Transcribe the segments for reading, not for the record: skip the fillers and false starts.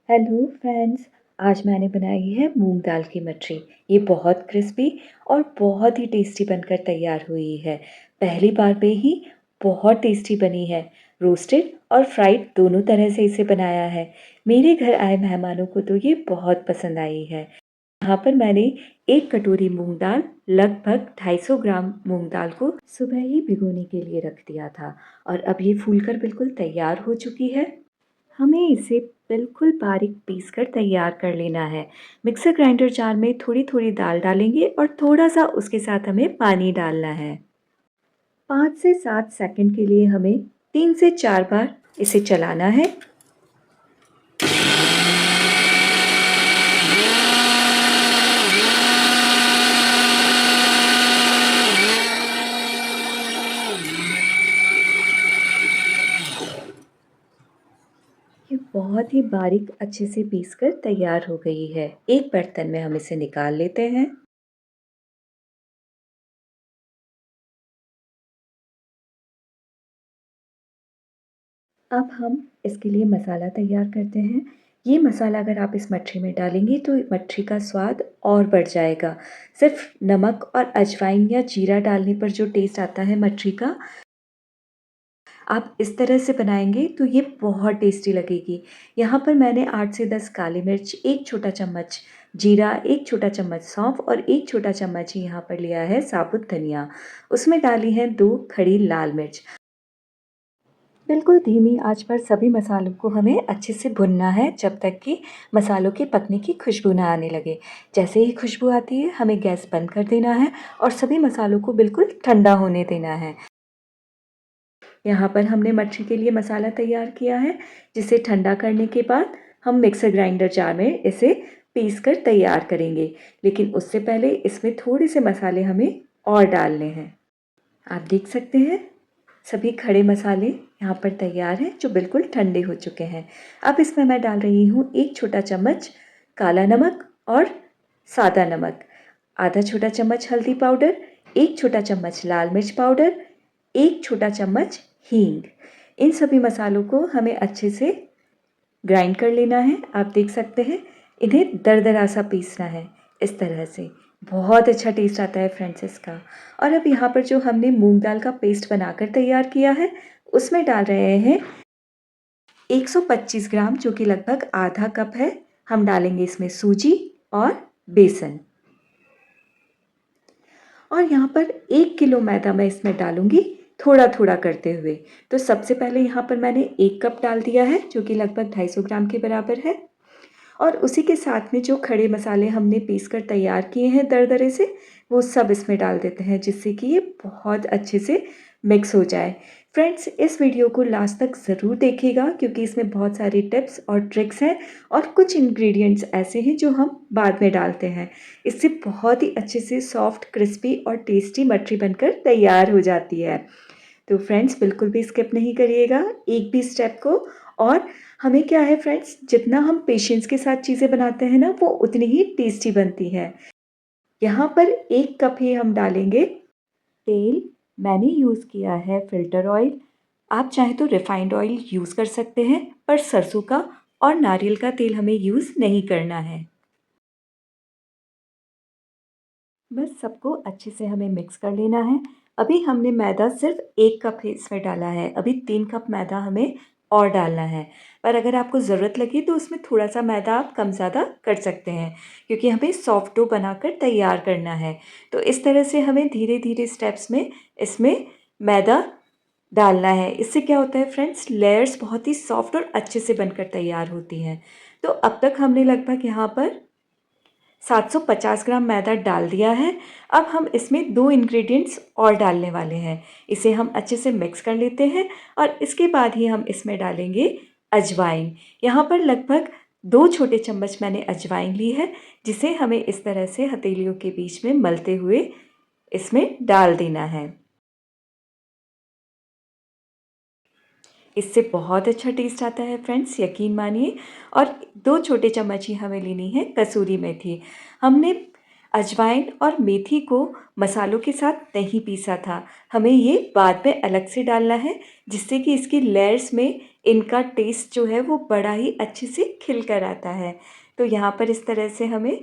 Hello friends. आज मैंने बनाई है मूंग दाल की मटरी। ये बहुत क्रिस्पी और बहुत ही टेस्टी बनकर तैयार हुई है। पहली बार में ही बहुत टेस्टी बनी है। रोस्टेड और फ्राइड दोनों तरह से इसे बनाया है। मेरे घर आए मेहमानों को तो ये बहुत पसंद आई है। यहाँ पर मैंने 1 कटोरी मूंग दाल, लगभग 250 ग्राम मूंग दाल को सुबह ही भिगोने के लिए रख दिया था और अब ये फूलकर बिल्कुल तैयार हो चुकी है। हमें इसे बिल्कुल बारीक पीस कर तैयार कर लेना है। मिक्सर ग्राइंडर जार में थोड़ी-थोड़ी दाल डालेंगे और थोड़ा-सा उसके साथ हमें पानी डालना है। 5 से 7 सेकंड के लिए हमें 3 से 4 बार इसे चलाना है। ये बहुत ही बारीक अच्छे से पीस कर तैयार हो गई है। एक बर्तन में हम इसे निकाल लेते हैं। अब हम इसके लिए मसाला तैयार करते हैं। ये मसाला अगर आप इस मटरी में डालेंगी तो मटरी का स्वाद और बढ़ जाएगा। सिर्फ नमक और अजवाइन या जीरा डालने पर जो टेस्ट आता है मटरी का, आप इस तरह से बनाएंगे तो ये बहुत टेस्टी लगेगी। यहाँ पर मैंने 8 से 10 काली मिर्च, 1 छोटा चम्मच जीरा, 1 छोटा चम्मच सौंफ और 1 छोटा चम्मच ही यहाँ पर लिया है साबुत धनिया। उसमें डाली हैं 2 खड़ी लाल मिर्च। बिल्कुल धीमी आंच पर सभी मसालों को हमें अच्छे से भुनना है जब तक कि मसालों के पकने की खुशबू ना आने लगे। जैसे ही खुशबू आती है हमें गैस बंद कर देना है और सभी मसालों को बिल्कुल ठंडा होने देना है। यहाँ पर हमने मटरी के लिए मसाला तैयार किया है, जिसे ठंडा करने के बाद हम मिक्सर ग्राइंडर जार में इसे पीस कर तैयार करेंगे। लेकिन उससे पहले इसमें थोड़े से मसाले हमें और डालने हैं। आप देख सकते हैं सभी खड़े मसाले यहाँ पर तैयार हैं जो बिल्कुल ठंडे हो चुके हैं। अब इसमें मैं डाल रही हूँ 1 छोटा चम्मच काला नमक और सादा नमक, आधा छोटा चम्मच हल्दी पाउडर, 1 छोटा चम्मच लाल मिर्च पाउडर, 1 छोटा चम्मच हींग। इन सभी मसालों को हमें अच्छे से ग्राइंड कर लेना है। आप देख सकते हैं इन्हें दरदरा सा पीसना है। इस तरह से बहुत अच्छा टेस्ट आता है फ्रेंड्स इसका। और अब यहाँ पर जो हमने मूंग दाल का पेस्ट बनाकर तैयार किया है उसमें डाल रहे हैं 125 ग्राम, जो कि लगभग आधा कप है। हम डालेंगे इसमें सूजी और बेसन। और यहाँ पर 1 किलो मैदा मैं इसमें डालूंगी, थोड़ा थोड़ा करते हुए। तो सबसे पहले यहाँ पर मैंने 1 कप डाल दिया है, जो कि लगभग 250 ग्राम के बराबर है। और उसी के साथ में जो खड़े मसाले हमने पीस कर तैयार किए हैं दरदरे से, वो सब इसमें डाल देते हैं, जिससे कि ये बहुत अच्छे से मिक्स हो जाए। फ्रेंड्स, इस वीडियो को लास्ट तक ज़रूर देखिएगा, क्योंकि इसमें बहुत सारी टिप्स और ट्रिक्स हैं और कुछ इंग्रेडिएंट्स ऐसे हैं जो हम बाद में डालते हैं। इससे बहुत ही अच्छे से सॉफ्ट, क्रिस्पी और टेस्टी मटरी बनकर तैयार हो जाती है। तो फ्रेंड्स, बिल्कुल भी स्किप नहीं करिएगा एक भी स्टेप को। और हमें क्या है फ्रेंड्स, जितना हम पेशेंस के साथ चीज़ें बनाते हैं ना, वो उतनी ही टेस्टी बनती है। यहाँ पर 1 कप ही हम डालेंगे तेल। मैंने यूज़ किया है फ़िल्टर ऑयल। आप चाहें तो रिफ़ाइंड ऑयल यूज़ कर सकते हैं, पर सरसों का और नारियल का तेल हमें यूज़ नहीं करना है। बस सबको अच्छे से हमें मिक्स कर लेना है। अभी हमने मैदा सिर्फ 1 कप ही इसमें डाला है, अभी 3 कप मैदा हमें और डालना है। पर अगर आपको ज़रूरत लगे तो उसमें थोड़ा सा मैदा आप कम ज़्यादा कर सकते हैं, क्योंकि हमें सॉफ्ट डो बनाकर तैयार करना है। तो इस तरह से हमें धीरे धीरे स्टेप्स में इसमें मैदा डालना है। इससे क्या होता है फ्रेंड्स, लेयर्स बहुत ही सॉफ्ट और अच्छे से बनकर तैयार होती हैं। तो अब तक हमने लगभग यहाँ पर 750 ग्राम मैदा डाल दिया है। अब हम इसमें 2 इंग्रेडिएंट्स और डालने वाले हैं। इसे हम अच्छे से मिक्स कर लेते हैं और इसके बाद ही हम इसमें डालेंगे अजवाइन। यहाँ पर लगभग 2 छोटे चम्मच मैंने अजवाइन ली है, जिसे हमें इस तरह से हथेलियों के बीच में मलते हुए इसमें डाल देना है। इससे बहुत अच्छा टेस्ट आता है फ्रेंड्स, यकीन मानिए। और 2 छोटे चम्मच ही हमें लेनी है कसूरी मेथी। हमने अजवाइन और मेथी को मसालों के साथ नहीं पीसा था, हमें ये बाद में अलग से डालना है, जिससे कि इसकी लेयर्स में इनका टेस्ट जो है वो बड़ा ही अच्छे से खिल कर आता है। तो यहाँ पर इस तरह से हमें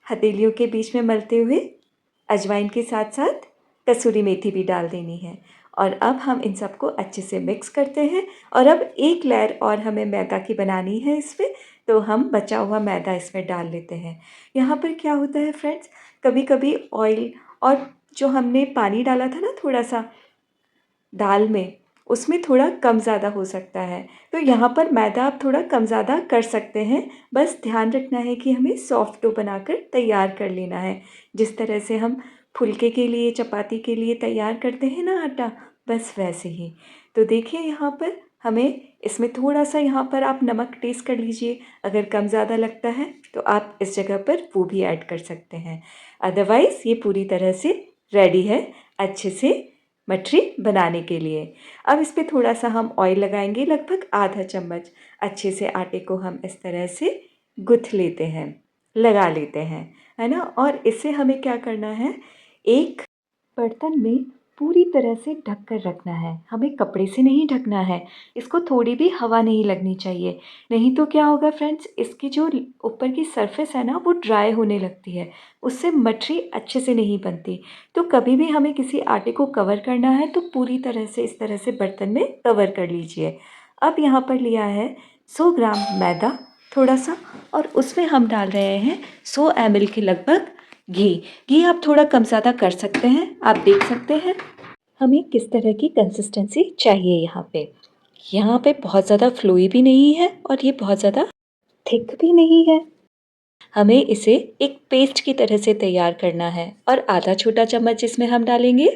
हथेलियों के बीच में मलते हुए अजवाइन के साथ साथ कसूरी मेथी भी डाल देनी है। और अब हम इन सबको अच्छे से मिक्स करते हैं। और अब एक लेयर और हमें मैदा की बनानी है इसमें, तो हम बचा हुआ मैदा इसमें डाल लेते हैं। यहाँ पर क्या होता है फ्रेंड्स, कभी कभी ऑयल और जो हमने पानी डाला था ना थोड़ा सा दाल में, उसमें थोड़ा कम ज़्यादा हो सकता है। तो यहाँ पर मैदा आप थोड़ा कम ज़्यादा कर सकते हैं। बस ध्यान रखना है कि हमें सॉफ्ट डो बनाकर तैयार कर लेना है, जिस तरह से हम फुलके के लिए, चपाती के लिए तैयार करते हैं ना आटा, बस वैसे ही। तो देखिए यहाँ पर हमें इसमें थोड़ा सा, यहाँ पर आप नमक टेस्ट कर लीजिए, अगर कम ज़्यादा लगता है तो आप इस जगह पर वो भी ऐड कर सकते हैं। अदरवाइज़ ये पूरी तरह से रेडी है अच्छे से मठरी बनाने के लिए। अब इस पे थोड़ा सा हम ऑयल लगाएंगे, लगभग आधा चम्मच। अच्छे से आटे को हम इस तरह से गुथ लेते हैं, लगा लेते हैं, है ना। और इससे हमें क्या करना है, एक बर्तन में पूरी तरह से ढक कर रखना है, हमें कपड़े से नहीं ढकना है। इसको थोड़ी भी हवा नहीं लगनी चाहिए, नहीं तो क्या होगा फ्रेंड्स, इसकी जो ऊपर की सरफेस है ना वो ड्राई होने लगती है, उससे मठरी अच्छे से नहीं बनती। तो कभी भी हमें किसी आटे को कवर करना है तो पूरी तरह से इस तरह से बर्तन में कवर कर लीजिए। अब यहाँ पर लिया है 100 ग्राम मैदा थोड़ा सा, और उसमें हम डाल रहे हैं 100 ml के लगभग घी आप थोड़ा कम ज़्यादा कर सकते हैं। आप देख सकते हैं हमें किस तरह की कंसिस्टेंसी चाहिए। यहाँ पे बहुत ज़्यादा फ्लोई भी नहीं है और ये बहुत ज़्यादा थिक भी नहीं है। हमें इसे एक पेस्ट की तरह से तैयार करना है। और आधा छोटा चम्मच इसमें हम डालेंगे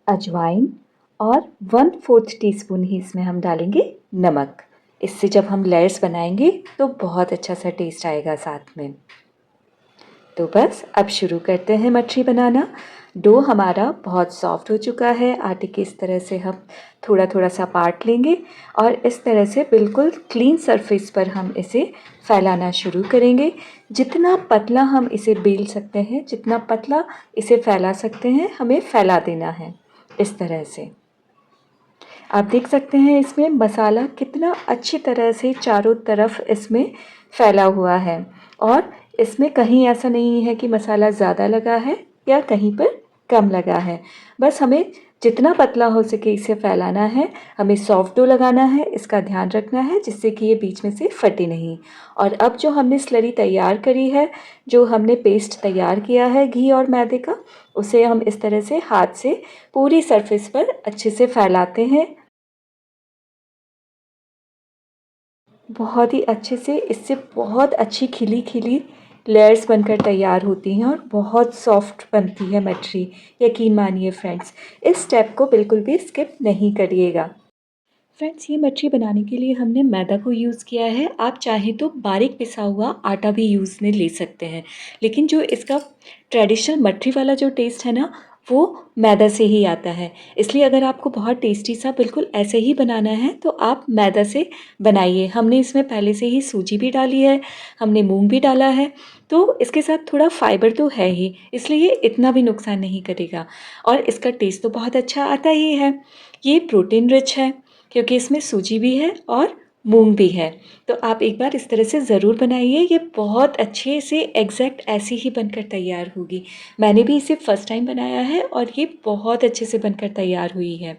अजवाइन, और 1/4 टीस्पून ही इसमें हम डालेंगे नमक। इससे जब हम लेयर्स बनाएंगे तो बहुत अच्छा सा टेस्ट आएगा साथ में। तो बस अब शुरू करते हैं मठरी बनाना। डो हमारा बहुत सॉफ्ट हो चुका है, आटे की इस तरह से हम थोड़ा थोड़ा सा पार्ट लेंगे और इस तरह से बिल्कुल क्लीन सरफेस पर हम इसे फैलाना शुरू करेंगे। जितना पतला हम इसे बेल सकते हैं, जितना पतला इसे फैला सकते हैं, हमें फैला देना है इस तरह से। आप देख सकते हैं इसमें मसाला कितना अच्छी तरह से चारों तरफ इसमें फैला हुआ है, और इसमें कहीं ऐसा नहीं है कि मसाला ज़्यादा लगा है या कहीं पर कम लगा है। बस हमें जितना पतला हो सके इसे फैलाना है। हमें सॉफ्ट डो लगाना है, इसका ध्यान रखना है जिससे कि ये बीच में से फटे नहीं। और अब जो हमने स्लरी तैयार करी है, जो हमने पेस्ट तैयार किया है घी और मैदे का, उसे हम इस तरह से हाथ से पूरी सरफेस पर अच्छे से फैलाते हैं, बहुत ही अच्छे से। इससे बहुत अच्छी खिली खिली लेयर्स बनकर तैयार होती हैं और बहुत सॉफ्ट बनती है मठरी। यकीन मानिए फ्रेंड्स, इस स्टेप को बिल्कुल भी स्किप नहीं करिएगा। फ्रेंड्स, ये मच्छी बनाने के लिए हमने मैदा को यूज़ किया है। आप चाहें तो बारीक पिसा हुआ आटा भी यूज़ में ले सकते हैं, लेकिन जो इसका ट्रेडिशनल मठरी वाला जो टेस्ट है ना, वो मैदा से ही आता है। इसलिए अगर आपको बहुत टेस्टी सा बिल्कुल ऐसे ही बनाना है तो आप मैदा से बनाइए। हमने इसमें पहले से ही सूजी भी डाली है, हमने मूंग भी डाला है, तो इसके साथ थोड़ा फाइबर तो है ही, इसलिए ये इतना भी नुकसान नहीं करेगा। और इसका टेस्ट तो बहुत अच्छा आता ही है। ये प्रोटीन रिच है क्योंकि इसमें सूजी भी है और मूंग भी है। तो आप एक बार इस तरह से ज़रूर बनाइए, ये बहुत अच्छे से एग्जैक्ट ऐसी ही बनकर तैयार होगी। मैंने भी इसे फ़र्स्ट टाइम बनाया है और ये बहुत अच्छे से बनकर तैयार हुई है।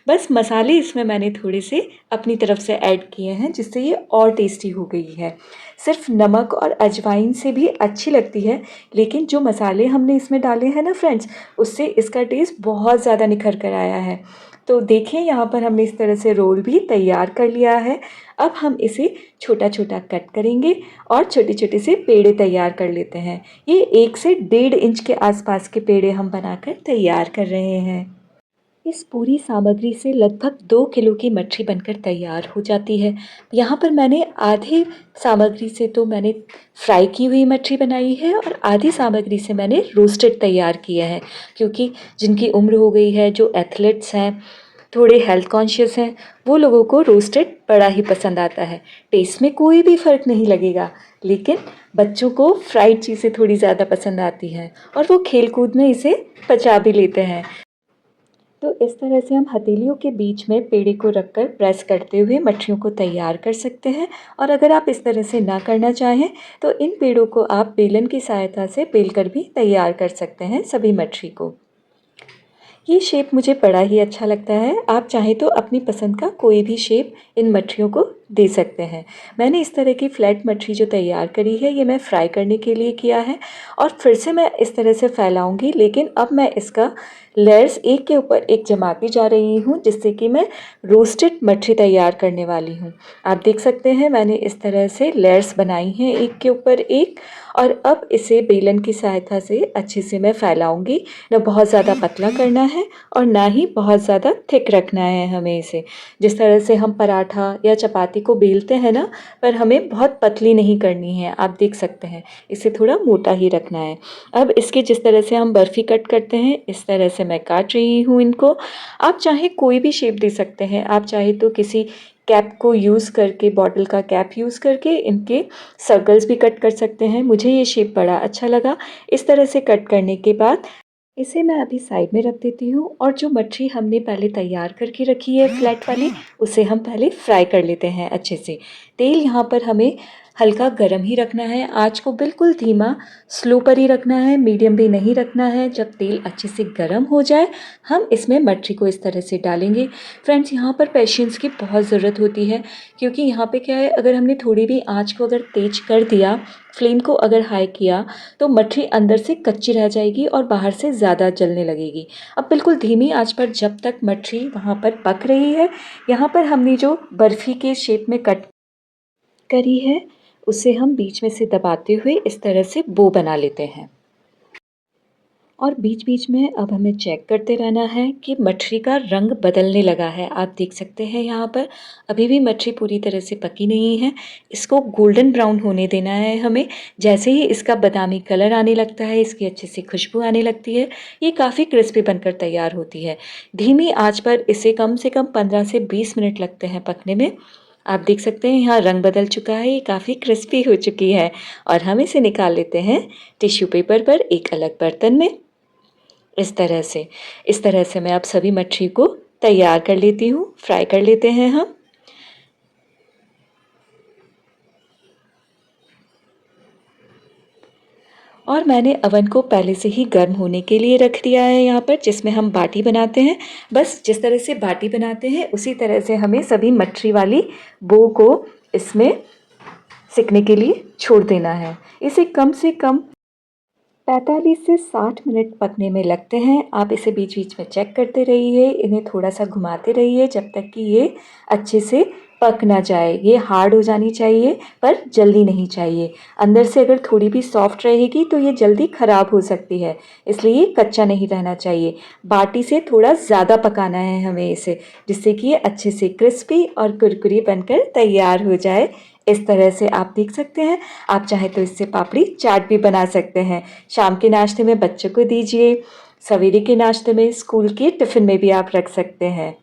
बस मसाले इसमें मैंने थोड़े से अपनी तरफ से ऐड किए हैं, जिससे ये और टेस्टी हो गई है। सिर्फ नमक और अजवाइन से भी अच्छी लगती है, लेकिन जो मसाले हमने इसमें डाले हैं ना फ्रेंड्स, उससे इसका टेस्ट बहुत ज़्यादा निखर कर आया है। तो देखिए यहाँ पर हमने इस तरह से रोल भी तैयार कर लिया है। अब हम इसे छोटा छोटा कट करेंगे और छोटे छोटे से पेड़े तैयार कर लेते हैं। ये 1 से 1.5 इंच के आसपास के पेड़े हम बनाकर तैयार कर रहे हैं। इस पूरी सामग्री से लगभग 2 किलो की मच्छी बनकर तैयार हो जाती है। यहाँ पर मैंने आधे सामग्री से तो मैंने फ्राई की हुई मच्छी बनाई है और आधी सामग्री से मैंने रोस्टेड तैयार किया है, क्योंकि जिनकी उम्र हो गई है, जो एथलीट्स हैं, थोड़े हेल्थ कॉन्शियस हैं, वो लोगों को रोस्टेड बड़ा ही पसंद आता है। टेस्ट में कोई भी फ़र्क नहीं लगेगा, लेकिन बच्चों को फ्राइड चीज़ें थोड़ी ज़्यादा पसंद आती हैं और वो खेल-कूद में इसे पचा भी लेते हैं। तो इस तरह से हम हथेलियों के बीच में पेड़े को रखकर प्रेस करते हुए मठरियों को तैयार कर सकते हैं। और अगर आप इस तरह से ना करना चाहें तो इन पेड़ों को आप बेलन की सहायता से बेलकर भी तैयार कर सकते हैं सभी मठरी को। ये शेप मुझे बड़ा ही अच्छा लगता है। आप चाहें तो अपनी पसंद का कोई भी शेप इन मठरियों को दे सकते हैं। मैंने इस तरह की फ्लैट मठरी जो तैयार करी है ये मैं फ्राई करने के लिए किया है और फिर से मैं इस तरह से फैलाऊंगी, लेकिन अब मैं इसका लेयर्स एक के ऊपर एक जमाती जा रही हूँ, जिससे कि मैं रोस्टेड मठरी तैयार करने वाली हूँ। आप देख सकते हैं मैंने इस तरह से लेयर्स बनाई हैं एक के ऊपर एक, और अब इसे बेलन की सहायता से अच्छे से मैं फैलाऊंगी। ना बहुत ज़्यादा पतला करना है और ना ही बहुत ज़्यादा थिक रखना है हमें इसे। जिस तरह से हम पराठा या चपाती को बेलते हैं ना, पर हमें बहुत पतली नहीं करनी है। आप देख सकते हैं इसे थोड़ा मोटा ही रखना है। अब इसके जिस तरह से हम बर्फ़ी कट करते हैं इस तरह से मैं काट रही हूँ इनको। आप चाहे कोई भी शेप दे सकते हैं। आप चाहे तो किसी कैप को यूज़ करके, बॉटल का कैप यूज़ करके इनके सर्कल्स भी कट कर सकते हैं। मुझे ये शेप बड़ा अच्छा लगा। इस तरह से कट करने के बाद इसे मैं अभी साइड में रख देती हूँ और जो मच्छी हमने पहले तैयार करके रखी है फ्लैट वाली, उसे हम पहले फ्राई कर लेते हैं अच्छे से। तेल यहाँ पर हमें हल्का गरम ही रखना है, आँच को बिल्कुल धीमा स्लो पर ही रखना है, मीडियम भी नहीं रखना है। जब तेल अच्छे से गरम हो जाए हम इसमें मच्छी को इस तरह से डालेंगे। फ्रेंड्स, यहाँ पर पेशेंस की बहुत ज़रूरत होती है, क्योंकि यहाँ पे क्या है, अगर हमने थोड़ी भी आँच को अगर तेज कर दिया, फ्लेम को अगर हाई किया, तो मठरी अंदर से कच्ची रह जाएगी और बाहर से ज़्यादा जलने लगेगी। अब बिल्कुल धीमी आंच पर जब तक मठरी वहाँ पर पक रही है, यहाँ पर हमने जो बर्फ़ी के शेप में कट करी है उसे हम बीच में से दबाते हुए इस तरह से बो बना लेते हैं। और बीच-बीच में अब हमें चेक करते रहना है कि मठरी का रंग बदलने लगा है। आप देख सकते हैं यहाँ पर अभी भी मठरी पूरी तरह से पकी नहीं है। इसको गोल्डन ब्राउन होने देना है हमें। जैसे ही इसका बादामी कलर आने लगता है, इसकी अच्छे से खुशबू आने लगती है, ये काफ़ी क्रिस्पी बनकर तैयार होती है। धीमी आँच पर इसे कम से कम 15 से 20 मिनट लगते हैं पकने में। आप देख सकते हैं यहाँ रंग बदल चुका है, ये काफ़ी क्रिस्पी हो चुकी है और हम इसे निकाल लेते हैं टिश्यू पेपर पर एक अलग बर्तन में। इस तरह से मैं अब सभी मच्छी को तैयार कर लेती हूँ, फ्राई कर लेते हैं हम। और मैंने अवन को पहले से ही गर्म होने के लिए रख दिया है यहाँ पर, जिसमें हम बाटी बनाते हैं। बस जिस तरह से बाटी बनाते हैं उसी तरह से हमें सभी मच्छी वाली बो को इसमें सिकने के लिए छोड़ देना है। इसे कम से कम 45 से 60 मिनट पकने में लगते हैं। आप इसे बीच-बीच में चेक करते रहिए, इन्हें थोड़ा-सा घुमाते रहिए जब तक कि ये अच्छे से पक ना जाए। ये हार्ड हो जानी चाहिए पर जल्दी नहीं चाहिए। अंदर से अगर थोड़ी भी सॉफ्ट रहेगी तो ये जल्दी ख़राब हो सकती है, इसलिए कच्चा नहीं रहना चाहिए। बाटी से थोड़ा ज़्यादा पकाना है हमें इसे, जिससे कि ये अच्छे से क्रिस्पी और कुरकुरी बनकर तैयार हो जाए। इस तरह से आप देख सकते हैं। आप चाहें तो इससे पापड़ी चाट भी बना सकते हैं। शाम के नाश्ते में बच्चों को दीजिए, सवेरे के नाश्ते में, स्कूल के टिफ़िन में भी आप रख सकते हैं।